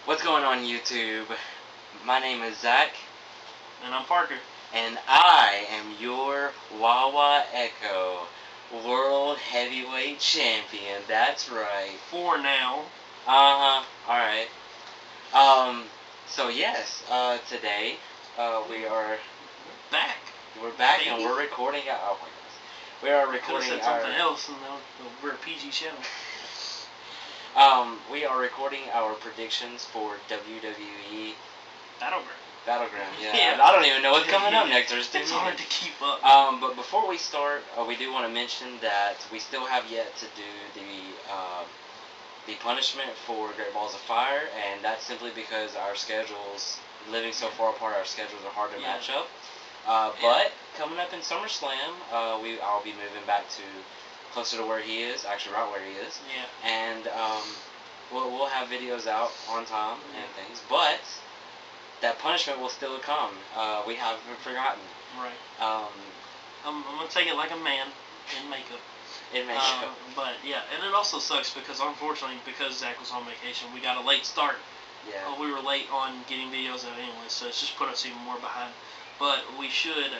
What's going on YouTube? My name is Zach. And I'm Parker. And I am your Wawa Echo World Heavyweight Champion. That's right. For now. Alright. So yes, today, we are back. We're back, baby. And we're recording, oh my goodness. We are recording said something else, and we're a PG channel. We are recording our predictions for WWE Battleground. Yeah. I don't even know what's coming up next. There's too It's many. hard to keep up. But before we start, we do want to mention that we still have yet to do the punishment for Great Balls of Fire, and that's simply because our schedules, living so far apart, our schedules are hard to match up. But coming up in SummerSlam, I'll be moving back to closer to where he is, actually right where he is. Yeah. And we'll have videos out on time and things, but that punishment will still come. We haven't forgotten. Right. I'm gonna take it like a man in makeup. But yeah, and it also sucks because unfortunately, because Zach was on vacation, we got a late start. Yeah. We were late on getting videos out anyway, so it's just put us even more behind. But we should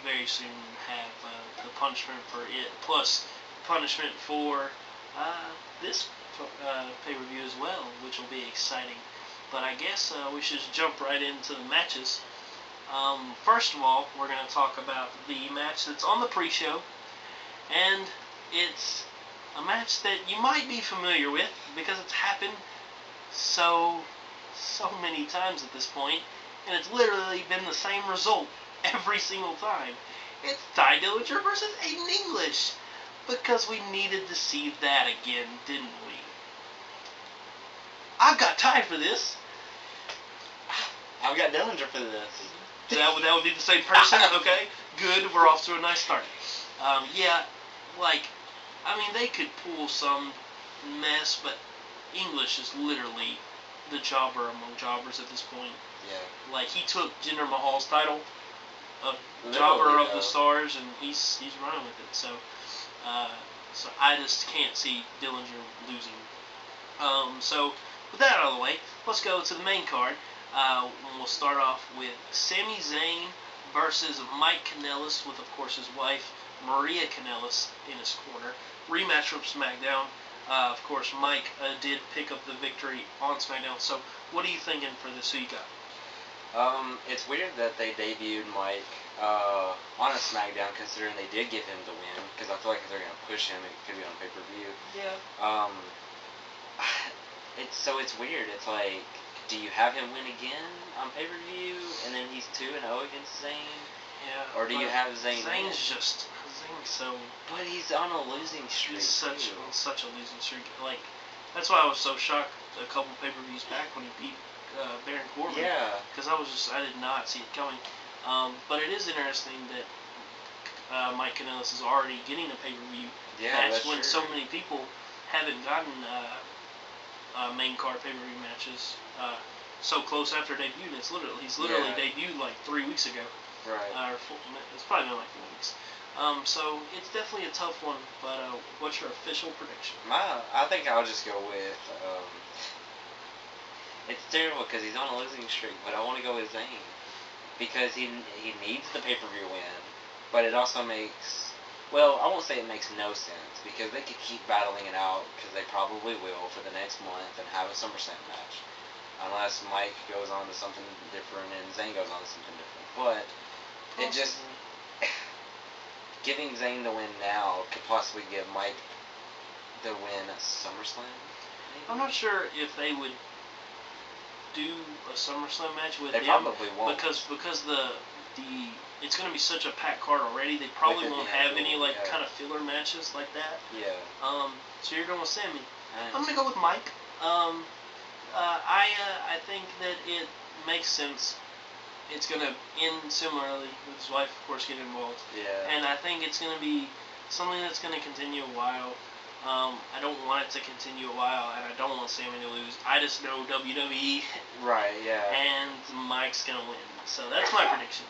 very soon have the punishment for it, plus punishment for this pay-per-view as well, which will be exciting. But I guess we should jump right into the matches. First of all, we're going to talk about the match that's on the pre-show, and it's a match that you might be familiar with because it's happened so many times at this point, and it's literally been the same result every single time. It's Ty Dillinger versus Aiden English, because we needed to see that again, didn't we? I've got Ty for this. I've got Dillinger for this. That would be the same person? Okay, good. We're off to a nice start. They could pull some mess, but English is literally the jobber among jobbers at this point. Yeah. Like, he took Jinder Mahal's title of Jobber of the Stars, and he's running with it. So I just can't see Dillinger losing. So with that out of the way, let's go to the main card. We'll start off with Sami Zayn versus Mike Kanellis, with, of course, his wife, Maria Kanellis, in his corner. Rematch from SmackDown. Of course, Mike did pick up the victory on SmackDown. So what are you thinking for this? Who you got? It's weird that they debuted Mike on a SmackDown, considering they did give him the win, because I feel like if they're going to push him, it could be on pay-per-view. Yeah. It's weird. It's like, do you have him win again on pay-per-view, and then he's 2-0 against Zayn? Yeah. Or do you have Zayn win? Zayn's so... But he's on a losing streak. He's on such a losing streak. Like, that's why I was so shocked a couple pay-per-views back when he beat Baron Corbin. Yeah. Because I did not see it coming. But it is interesting that Mike Kanellis is already getting a pay-per-view match when so many people haven't gotten main card pay-per-view matches so close after debut. He's literally debuted like 3 weeks ago. Right. It's probably been like 4 weeks. So it's definitely a tough one. But what's your official prediction? I think I'll just go with. It's terrible because he's on a losing streak, but I want to go with Zayn because he needs the pay-per-view win, but it also makes. Well, I won't say it makes no sense, because they could keep battling it out, because they probably will, for the next month, and have a SummerSlam match. Unless Mike goes on to something different and Zayn goes on to something different. But it just... Giving Zayn the win now could possibly give Mike the win at SummerSlam, maybe? I'm not sure if they would do a SummerSlam match with him. They probably won't. Because it's going to be such a packed card already. They probably won't have any kind of filler matches like that. Yeah. So you're going with Sami. I'm going to go with Mike. I think that it makes sense. It's going to end similarly with his wife, of course, getting involved. Yeah. And I think it's going to be something that's going to continue a while. I don't want it to continue a while, and I don't want Sami to lose. I just know WWE. Right, yeah. And Mike's going to win. So that's my prediction.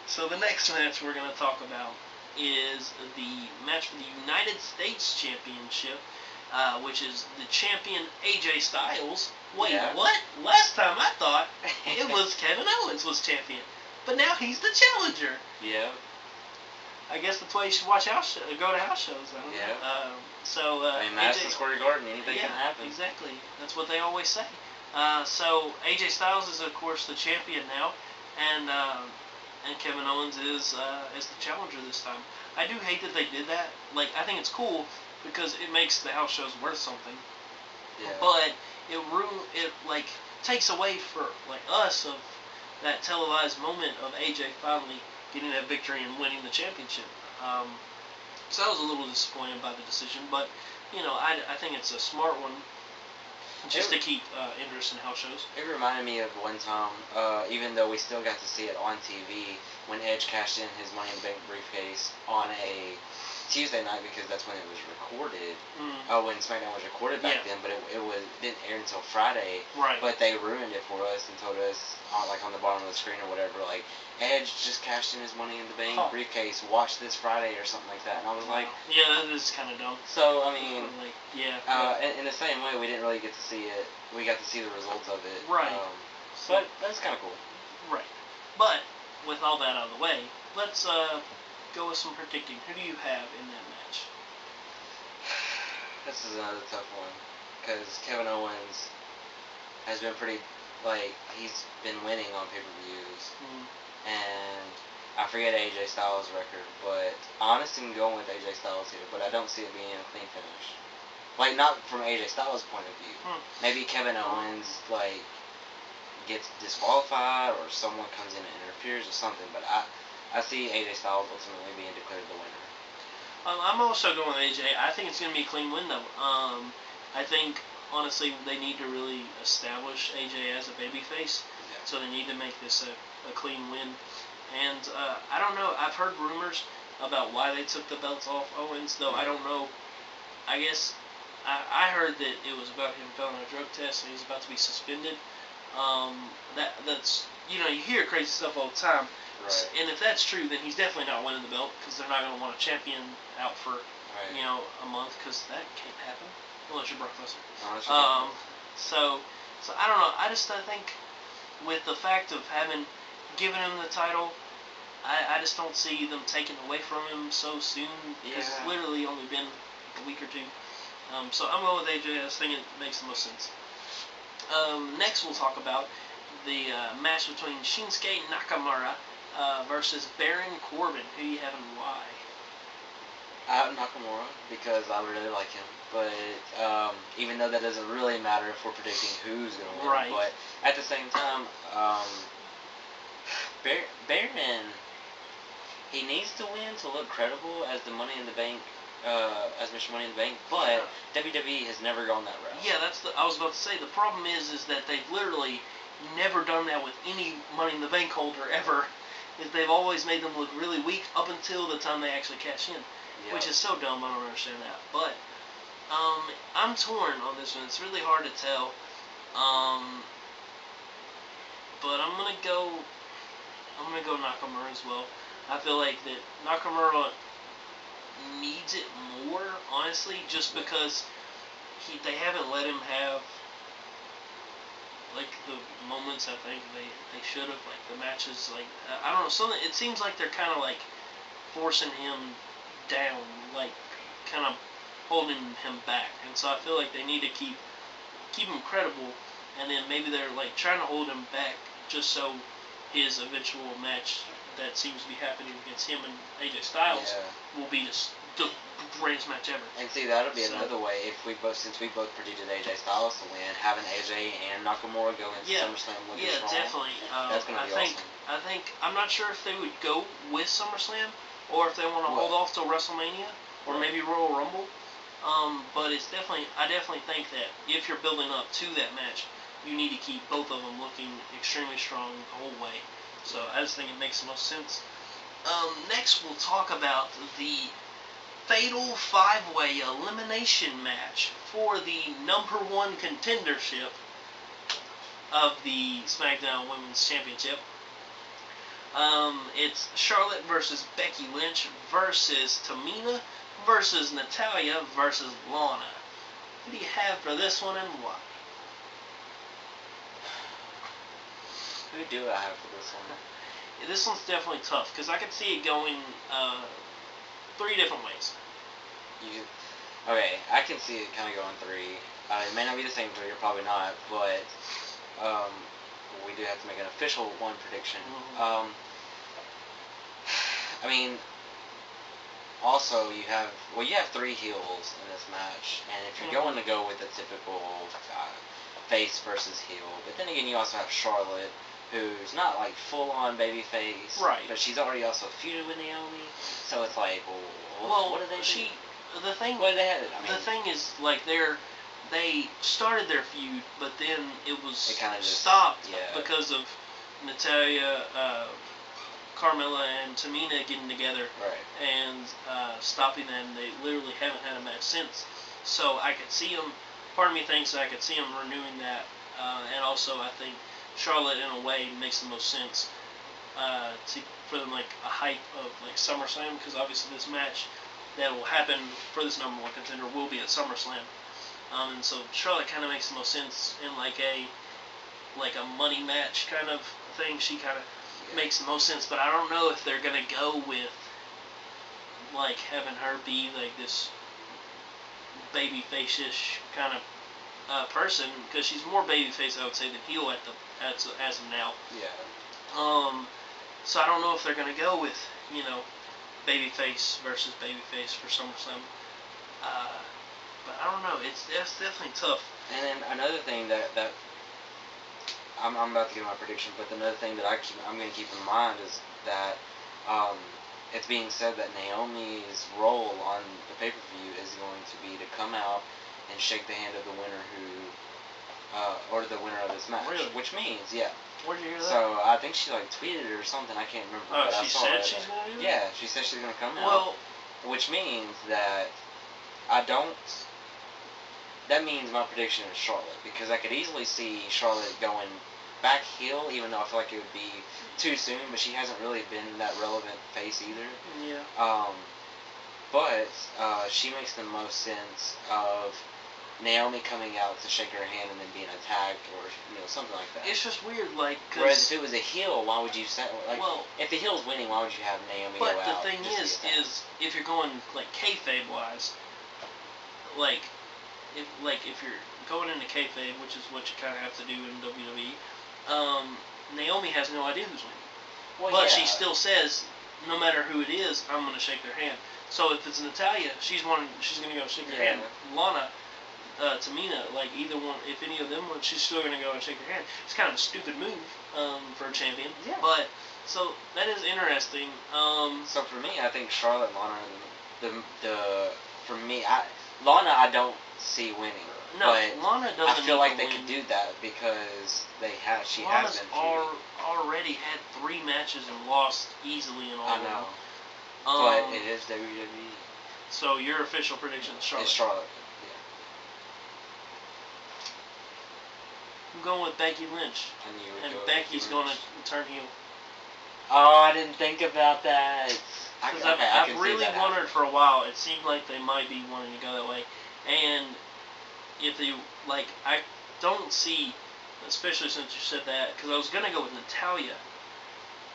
So the next match we're going to talk about is the match for the United States Championship. which is the champion AJ Styles. Wait, Yeah. what? Last time I thought it was Kevin Owens was champion, but now he's the challenger. Yeah. I guess that's why you should watch go to house shows. I don't Yeah. know. So I mean, Madison Square Garden, anything yeah, can happen. Exactly. That's what they always say. So AJ Styles is of course the champion now, and Kevin Owens is the challenger this time. I do hate that they did that. Like, I think it's cool because it makes the house shows worth something. Yeah. But it like takes away for like us of that televised moment of AJ finally getting that victory and winning the championship. So I was a little disappointed by the decision, but I think it's a smart one just to keep interest in house shows. It reminded me of one time, even though we still got to see it on TV, when Edge cashed in his Money in the Bank briefcase on a Tuesday night, because that's when it was recorded. When SmackDown was recorded back then, but it didn't air until Friday. Right. But they ruined it for us and told us, on the bottom of the screen or whatever, like, Edge just cashed in his Money in the Bank briefcase. Watch this Friday or something like that. And I was like, yeah, that is kind of dumb. So I mean, in the same way, we didn't really get to see it. We got to see the results of it. Right. But that's kind of cool. Right. But with all that out of the way, let's go with some predicting. Who do you have in that match? This is another tough one, because Kevin Owens has been pretty, he's been winning on pay-per-views, and I forget AJ Styles' record, but honestly, I'm going with AJ Styles here, but I don't see it being a clean finish. Like, not from AJ Styles' point of view. Maybe Kevin Owens, gets disqualified, or someone comes in and interferes or something, but I see AJ Styles ultimately being declared the winner. I'm also going with AJ. I think it's going to be a clean win, though. I think, honestly, they need to really establish AJ as a babyface, so they need to make this a clean win. And I don't know. I've heard rumors about why they took the belts off Owens, though I don't know. I guess I heard that it was about him failing a drug test and he's about to be suspended. That's you hear crazy stuff all the time. Right. And if that's true, then he's definitely not winning the belt because they're not going to want a champion out for a month, because that can't happen unless you're Brock Lesnar. So I don't know. I think with the fact of having given him the title, I just don't see them taking away from him so soon, because it's literally only been a week or two. So I'm going with AJ. I just think it makes the most sense. Next, we'll talk about the match between Shinsuke Nakamura versus Baron Corbin. Who do you have and why? I have Nakamura because I really like him. But even though that doesn't really matter if we're predicting who's going to win. Right. But at the same time, Baron, he needs to win to look credible as the Money in the Bank, as Mr. Money in the Bank. But WWE has never gone that route. Yeah, I was about to say, the problem is that they've literally never done that with any Money in the Bank holder ever. Is they've always made them look really weak up until the time they actually cash in, which is so dumb. I don't understand that. But I'm torn on this one. It's really hard to tell. But I'm gonna go Nakamura as well. I feel like that Nakamura needs it more, honestly, just because they haven't let him have the moments I think they should have, the matches, I don't know, something. It seems like they're kind of forcing him down, kind of holding him back, and so I feel like they need to keep him credible, and then maybe they're trying to hold him back just so his eventual match that seems to be happening against him and AJ Styles will be the greatest match ever. And see, that'll be another way since we both predicted AJ Styles to win, having AJ and Nakamura go into SummerSlam looking strong. Yeah, definitely. That's gonna be awesome. I think I'm not sure if they would go with SummerSlam or if they want to hold off till WrestleMania or maybe Royal Rumble. But it's I definitely think that if you're building up to that match, you need to keep both of them looking extremely strong the whole way. So I just think it makes the most sense. Next, we'll talk about the Fatal 5-Way Elimination match for the #1 contendership of the SmackDown Women's Championship. It's Charlotte versus Becky Lynch versus Tamina versus Natalya versus Lana. Who do you have for this one and why? Who do I have for this one? Yeah, this one's definitely tough because I could see it going 3 different ways. Okay, I can see it kind of going 3. It may not be the same 3, or probably not, but we do have to make an official one prediction. Mm-hmm. I mean, also you have 3 heels in this match, and if you're going to go with the typical face versus heel, but then again you also have Charlotte, who's not like full on babyface, right? But she's already also feuded with Naomi, so it's like, well, what do they do? The thing, what they had, the thing is, like, they started their feud, but then it was stopped because of Natalya, Carmella, and Tamina getting together, and stopping them. They literally haven't had a match since. So I could see them. Part of me thinks I could see them renewing that, and also I think Charlotte, in a way, makes the most sense for them, like a hype of like SummerSlam, because obviously this match that will happen for this #1 contender will be at SummerSlam. And so Charlotte kind of makes the most sense in like a money match kind of thing. She kind of makes the most sense, but I don't know if they're gonna go with like having her be like this babyface-ish kind of person, because she's more babyface, I would say, than heel as of now. Yeah. So I don't know if they're gonna go with babyface versus babyface for SummerSlam. But I don't know. It's definitely tough. And then another thing that I'm about to give my prediction, but another thing that I'm going to keep in mind is that it's being said that Naomi's role on the pay-per-view is going to be to come out and shake the hand of the winner or the winner of this match. Really? Which means, yeah. Where'd you hear that? So I think she like tweeted it or something. I can't remember. Oh, but she I saw said it. She's going to do that? Yeah, she said she's going to come out. Well, which means that that means my prediction is Charlotte, because I could easily see Charlotte going back heel, even though I feel like it would be too soon, but she hasn't really been that relevant face either. Yeah. But she makes the most sense of Naomi coming out to shake her hand and then being attacked, or something like that. It's just weird, like, cause whereas if it was a heel, why would you say, like, well, if the heel's winning, why would you have Naomi go out? But the thing is if you're going like kayfabe wise, like if you're going into kayfabe, which is what you kind of have to do in WWE, Naomi has no idea who's winning. Well, but she still says, no matter who it is, I'm going to shake their hand. So if it's Natalya, she's going to go shake her hand. Lana, Tamina, like either one, if any of them win, she's still going to go and shake her hand. It's kind of a stupid move for a champion. Yeah. But so that is interesting. So for me, I think Charlotte and Lana, for me, Lana I don't see winning. No, but Lana doesn't. I feel like they could do that because she has been already had 3 matches and lost easily in all of them. I know. But it is WWE. So your official prediction is Charlotte. It's Charlotte. I'm going with Becky Lynch. And Becky's going to turn heel. Oh, I didn't think about that. Because I've really wondered for a while. It seemed like they might be wanting to go that way. And if they, like, I don't see, especially since you said that, because I was going to go with Natalya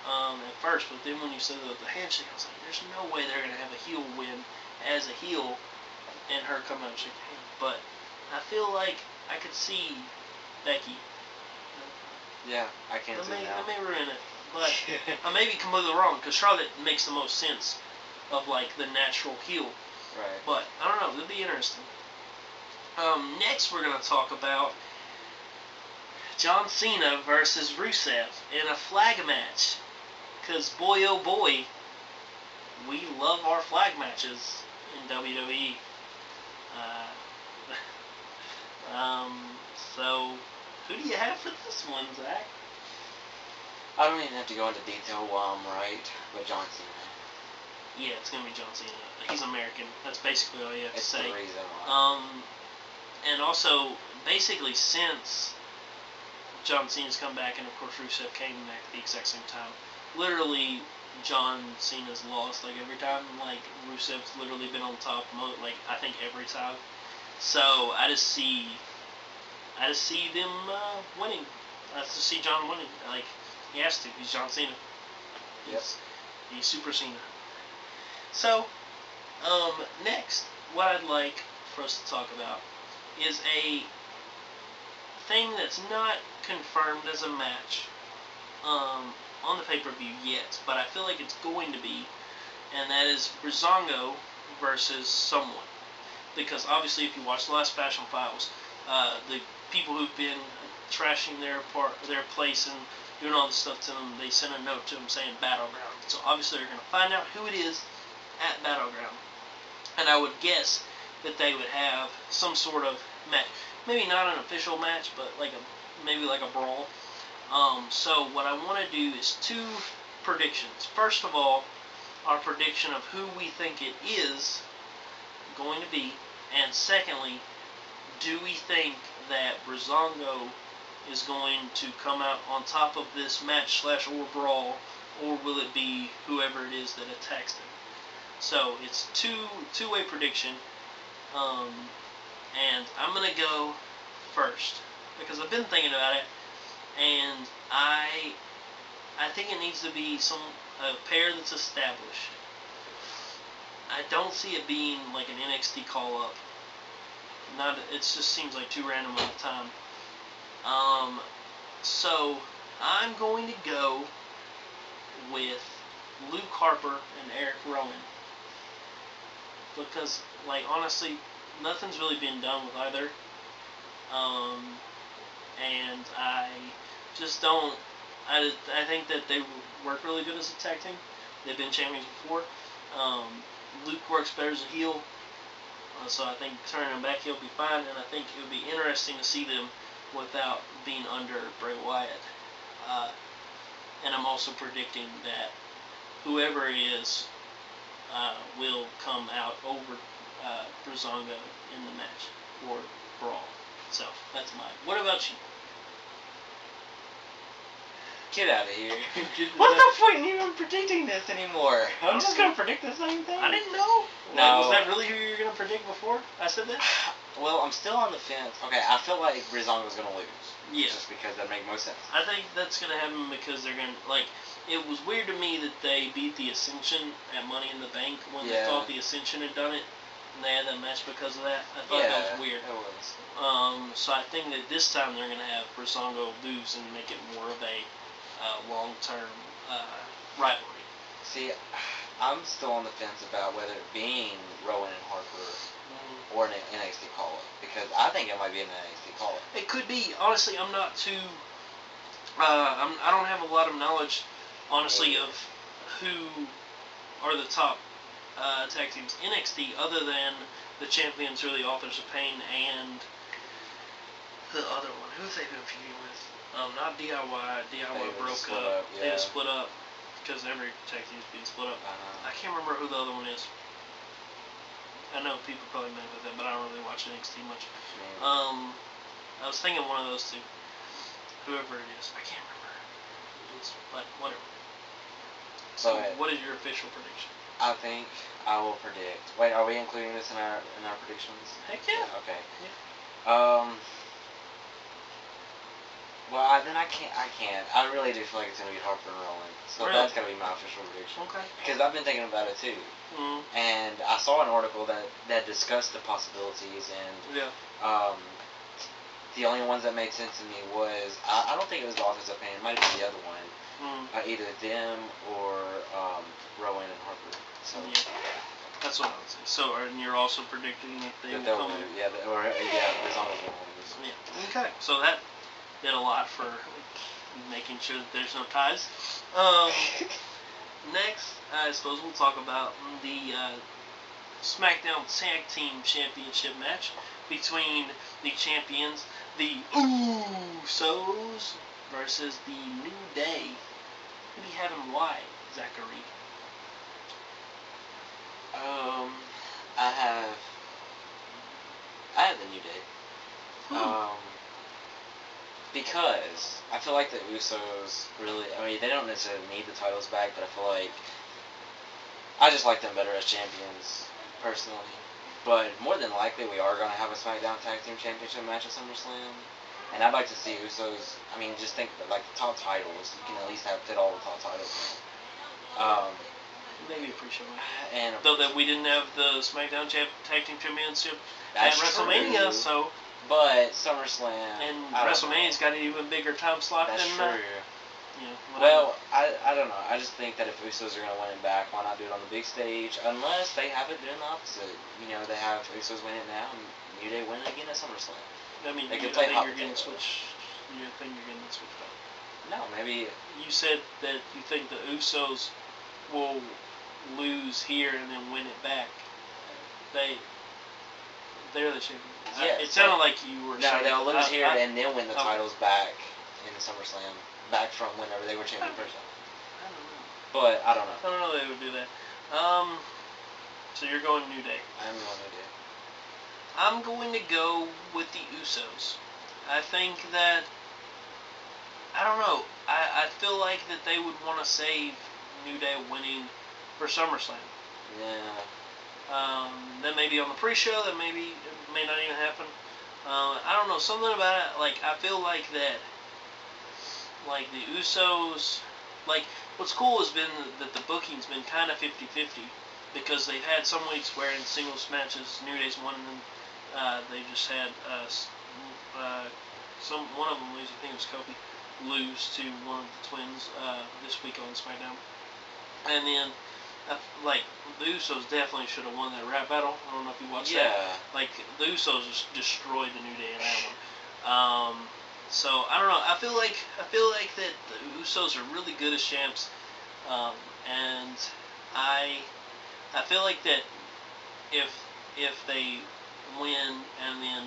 at first, but then when you said the handshake, I was like, there's no way they're going to have a heel win as a heel and her come out and shake the hand. But I feel like I could see Becky. Yeah, I can't see that. I may ruin it, but I may be completely wrong, because Charlotte makes the most sense of, like, the natural heel. Right. But, I don't know, it'll be interesting. Next we're going to talk about John Cena versus Rusev in a flag match. Because, boy oh boy, we love our flag matches in WWE. So, who do you have for this one, Zach? I don't even have to go into detail while I'm right, but John Cena. Yeah, it's going to be John Cena. He's American. That's basically all you have to say. It's the reason why. And also, basically, since John Cena's come back, and of course Rusev came back at the exact same time, literally, John Cena's lost, like, every time. Like, Rusev's literally been on top, like, I think every time. So I just see them winning. I just see John winning. Like, he has to. He's John Cena. Yep. He's Super Cena. So, next, what I'd like for us to talk about is a thing that's not confirmed as a match on the pay-per-view yet, but I feel like it's going to be, and that is Breezango versus someone. Because obviously, if you watch the last Fashion Files, the people who've been trashing their place and doing all this stuff to them, they sent a note to them saying Battleground. So obviously, they're going to find out who it is at Battleground. And I would guess that they would have some sort of match. Maybe not an official match, but maybe like a brawl. So what I want to do is 2 predictions. First of all, our prediction of who we think it is going to be, and secondly, do we think that Breezango is going to come out on top of this match / brawl, or will it be whoever it is that attacks them? So it's two-way prediction, and I'm gonna go first because I've been thinking about it, and I think it needs to be a pair that's established. I don't see it being like an NXT call-up. It just seems like too random all the time. So I'm going to go with Luke Harper and Eric Rowan because, honestly, nothing's really been done with either. And I just don't. I think that they work really good as a tag team. They've been champions before. Luke works better as a heel, so I think turning him back he'll be fine, and I think it would be interesting to see them without being under Bray Wyatt. And I'm also predicting that whoever it is will come out over Breezango in the match or brawl. So that's mine. What about you? Get out of here. What's the point in even predicting this anymore? I'm just going to predict the same thing. I didn't know. No. Was that really who you were going to predict before I said that? Well, I'm still on the fence. Okay, I feel like Breezango's going to lose. Yeah. Just because that makes most sense. I think that's going to happen because they're going to, it was weird to me that they beat the Ascension at Money in the Bank when they thought the Ascension had done it. And they had that match because of that. I thought that was weird. It was. So I think that this time they're going to have Breezango lose and make it more of a long-term rivalry. See, I'm still on the fence about whether it being Rowan and Harper or an NXT call-up, because I think it might be an NXT call-up. It could be. Honestly, I'm not too. I don't have a lot of knowledge, honestly, of who are the top tag teams NXT, other than the champions, really, Authors of Pain, and the other one. Who've they been feuding with? Not DIY. DIY broke up. They just split up because every tag team's being split up. I can't remember who the other one is. I know people probably mad with that, but I don't really watch NXT much. I was thinking one of those two. Whoever it is. I can't remember who it is, but whatever. So, what is your official prediction? I think I will predict. Wait, are we including this in our predictions? Heck yeah. Okay. Yeah. Well, then I can't. I really do feel like it's going to be Harper and Rowan. So Really? that's going to be my official prediction. Okay. Because I've been thinking about it too. Mm-hmm. And I saw an article that discussed the possibilities, and the only ones that made sense to me was, I don't think it was the Authors of Pain, it might have been the other one. Either them or Rowan and Harper. So that's what I would say. So, and you're also predicting that they will come in? Yeah, there's always one of those. Yeah. Okay. So that did a lot for making sure that there's no ties. Next, I suppose we'll talk about the SmackDown Tag Team Championship match between the champions, the Usos, versus the New Day. Who do you have and why, Zachary? I have the New Day. Because I feel like the Usos really, they don't necessarily need the titles back, but I feel like I just like them better as champions, personally. But more than likely, we are going to have a SmackDown Tag Team Championship match at SummerSlam. And I'd like to see Usos. I mean, just think of it, like the top titles. You can at least fit all the top titles in. Maybe a pre-show match. And though that we didn't have the SmackDown Tag Team Championship at that's WrestleMania, true, so. But SummerSlam. And WrestleMania's got an even bigger time slot that's than. True. Whatever. Well, I don't know. I just think that if Usos are going to win it back, why not do it on the big stage? Unless they have it doing the opposite. They have Usos win it now and New Day win it again at SummerSlam. I mean, they I could play think hot you're getting potato. switched. You think you're getting switched up? No, maybe. You said that you think the Usos will lose here and then win it back. They're the champions. Yes, it sounded like you were saying. No, they'll lose here and then win the okay. titles back in the SummerSlam. Back from whenever they were champion first. I don't know. But I don't know. I don't know they would do that. So you're going New Day. I'm going New Day. I'm going to go with the Usos. I think that I don't know. I feel like that they would want to save New Day winning for SummerSlam. Yeah. Then maybe on the pre-show, that maybe it may not even happen. I don't know. Something about it. Like I feel like that. Like the Usos, like what's cool has been that the booking's been kind of 50-50 because they've had some weeks where in singles matches New Day's won and they just had one of them lose. I think it was Kofi lose to one of the twins this week on SmackDown, and then like the Usos definitely should have won that rap battle. I don't know if you watched that. Like the Usos just destroyed the New Day in that one. So I don't know. I feel like that the Usos are really good as champs, and I feel like that if they win and then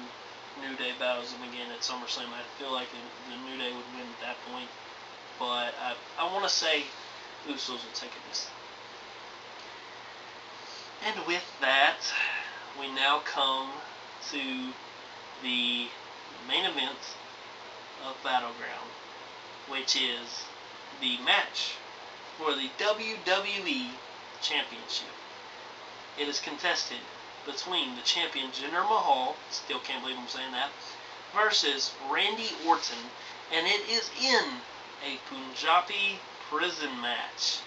New Day battles them again at SummerSlam, I feel like the New Day would win at that point. But I want to say Usos will take it this time. And with that, we now come to the main event of Battleground, which is the match for the WWE Championship. It is contested between the champion Jinder Mahal, still can't believe I'm saying that, versus Randy Orton, and it is in a Punjabi prison match.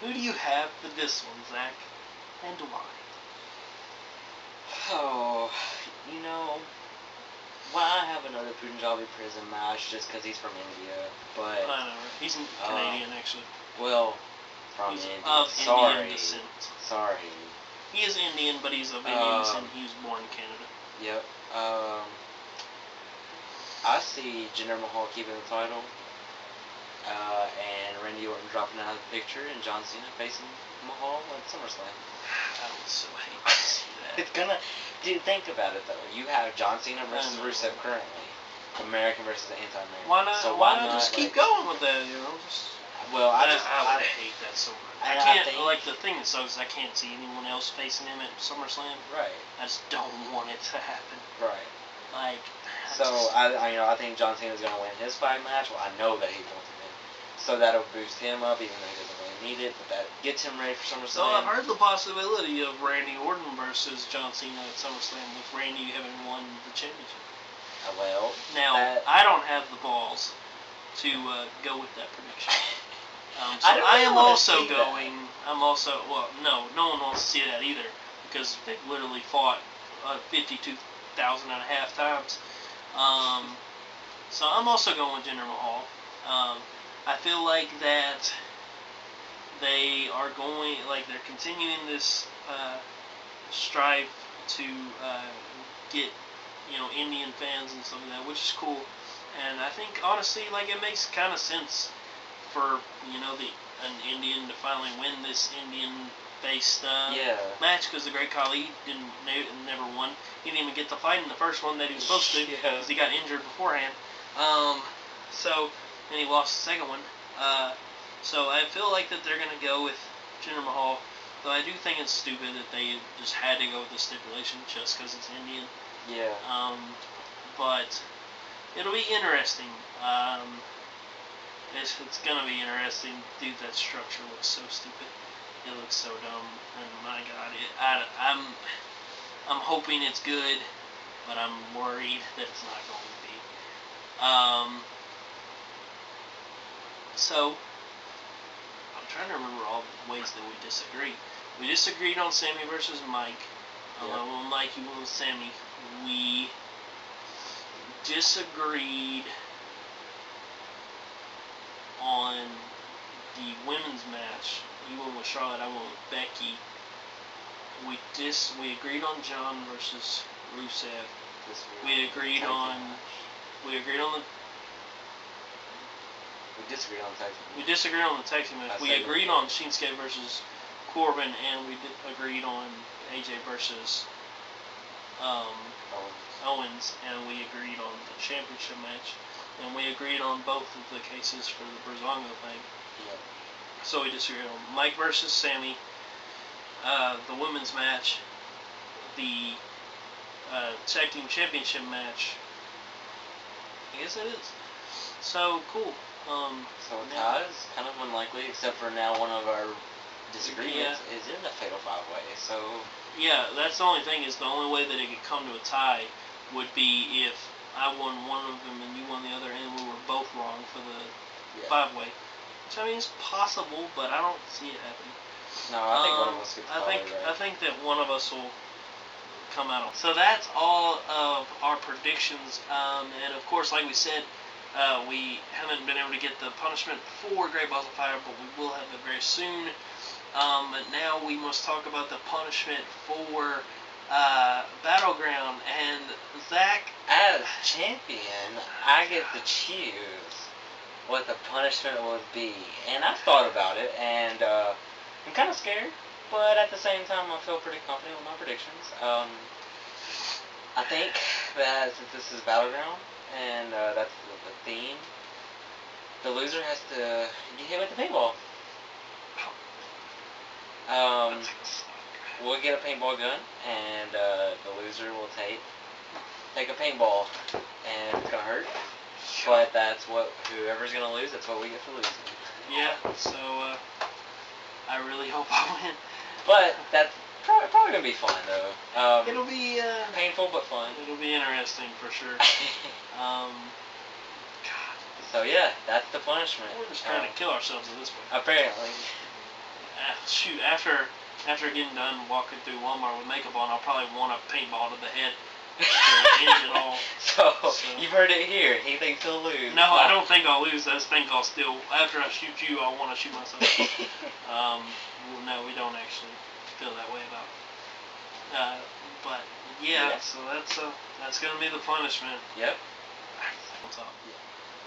Who do you have for this one, Zach, and why? Oh, why have another Punjabi prison match just because he's from India? But I know, he's Canadian actually. Well, from he's India. Of Indian descent. Sorry. He is Indian, but he's of Indian descent. He was born in Canada. Yep. I see Jinder Mahal keeping the title, and Randy Orton dropping out of the picture, and John Cena facing Mahal at SummerSlam. I would so hate to see that. It's gonna. Dude, think about it though. You have John Cena versus Rusev currently, American versus anti-American. Why not? So why not just keep going with that? Well, I would hate that so much. I can't. The thing that sucks is I can't see anyone else facing him at SummerSlam. Right. I just don't want it to happen. Right. Like. I think John Cena's gonna win his fight match. Well, I know that he wants to win, so that'll boost him up, even though he doesn't really need it. But that gets him ready for SummerSlam. So I've heard the possibility of Randy Orton versus John Cena at SummerSlam, with Randy having won the championship. Well, now I don't have the balls to go with that prediction. So I am also going. I'm also no one wants to see that either because they've literally fought 52,000 and a half times. So I'm also going with Jinder Mahal. I feel like that they are they're continuing this strive to get Indian fans and stuff like that, which is cool. And I think honestly, it makes kind of sense for an Indian to finally win this Indian-based match, because the Great Khali never won. He didn't even get to fight in the first one that he was supposed to, because he got injured beforehand. And he lost the second one. So I feel like that they're gonna go with Jinder Mahal. Though I do think it's stupid that they just had to go with the stipulation just because it's Indian. Yeah. But it'll be interesting. It's gonna be interesting. Dude, that structure looks so stupid. It looks so dumb. And my God, I'm hoping it's good, but I'm worried that it's not going to be. So, I'm trying to remember all the ways that we disagreed. We disagreed on Sammy versus Mike. Well, Mike, you won with Sammy. We disagreed on the women's match. You went with Charlotte, I went with Becky. We agreed on John versus Rusev. We agreed on the. We disagreed on the tag team. We disagreed on the tag team match. We agreed on Shinsuke versus Corbin, and we agreed on AJ versus Owens, and we agreed on the championship match, and we agreed on both of the cases for the Breezango thing. Yeah. So we disagreed on Mike versus Sammy, the women's match, the tag team championship match. I guess it is. So cool. So a tie is kind of unlikely, except for now one of our disagreements is in the Fatal 5-Way. So yeah, that's the only thing. Is the only way that it could come to a tie would be if I won one of them and you won the other, and we were both wrong for the 5-way. Which, I mean, it's possible, but I don't see it happening. No, I think one of us gets right. I think that one of us will come out. So that's all of our predictions. And of course, like we said, we haven't been able to get the punishment for Great Balls of Fire, but we will have it very soon. But now we must talk about the punishment for Battleground. And Zach, as champion, I get to choose what the punishment would be. And I've thought about it, and I'm kind of scared, but at the same time, I feel pretty confident with my predictions. I think that since this is Battleground, and that's the theme, the loser has to get hit with the paintball. We'll get a paintball gun, and the loser will take a paintball, and it's gonna hurt. But that's what whoever's gonna lose. That's what we get for losing. Yeah. So I really hope I win. But that's probably gonna be fun though. It'll be painful but fun. It'll be interesting for sure. God. So yeah, that's the punishment. We're just trying to kill ourselves at this point. Apparently. Shoot, after getting done walking through Walmart with makeup on, I'll probably want a paintball to the head. End it all. So you've heard it here. He thinks he'll lose. No, I don't think I'll lose. I just think I'll still. After I shoot you, I'll want to shoot myself. Well, no, we don't actually feel that way about it. But yeah, so that's gonna be the punishment. Yep. What's up?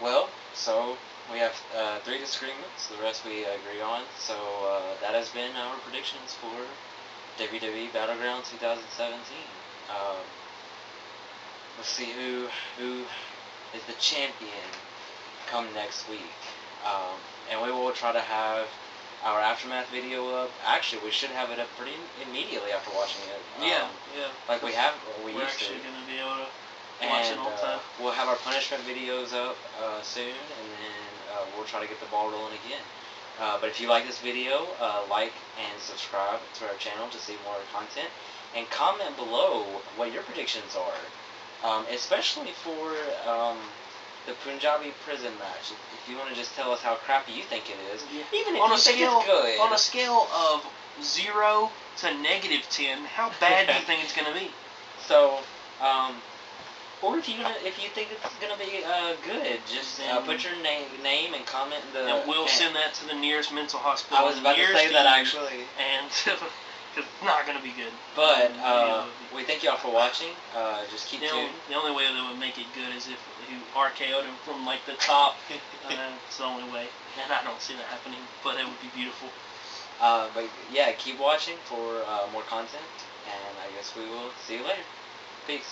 Well, so we have 3 disagreements. The rest we agree on. So that has been our predictions for WWE Battleground 2017. Let's see who is the champion come next week. And we will try to have our aftermath video up. Actually, we should have it up pretty immediately after watching it. Yeah. Like we used to. We're actually going to be able to watch it all the time. We'll have our punishment videos up soon, and then we'll try to get the ball rolling again. But if you like this video, like and subscribe to our channel to see more content. And comment below what your predictions are. Especially for the Punjabi prison match. If you want to just tell us how crappy you think it is, even if you think it's good. On a scale of 0 to -10, how bad do you think it's going to be? So, or if you think it's going to be good, just put your name and comment in the. And we'll send that to the nearest mental hospital. I was about to say that actually. And. Because it's not going to be good. But we thank y'all for watching. Just keep tuned. The only way that would make it good is if you RKO'd him from like the top. It's the only way. And I don't see that happening, but it would be beautiful. But yeah, keep watching for more content. And I guess we will see you later. Peace.